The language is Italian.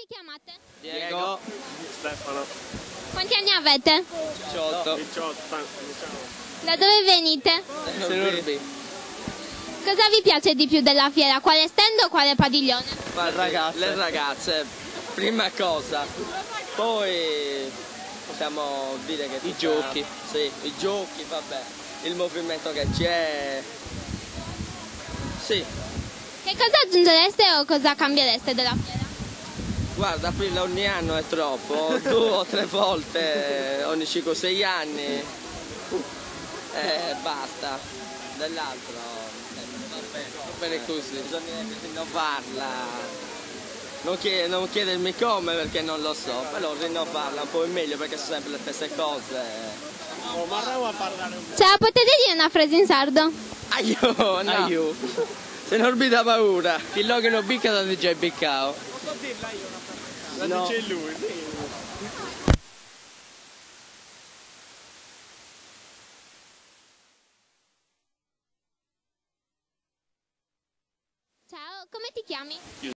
vi chiamate? Diego. Stefano. Quanti anni avete? 18. 18. Da dove venite? Senurbi. Cosa vi piace di più della fiera? Quale stand o quale padiglione? Le ragazze, prima cosa. Poi possiamo dire che I giochi. Sì, i giochi, vabbè. Il movimento che c'è. Sì. Che cosa aggiungereste o cosa cambiereste della fiera? Guarda, aprile ogni anno è troppo, 2 o 3 volte ogni 5-6 anni. Basta. Dell'altro. Va bene così. Bisognerebbe rinnovarla. Non chiedermi come perché non lo so, però rinnovarla un po' è meglio perché sono sempre le stesse cose. Ce la potete dire una frase in sardo? Aiuto, no. Aiuto. Se non mi dà paura. Il logo non bicca da DJ Biccao. Posso dirla io una frase? La No. dice lui. Ciao, come ti chiami?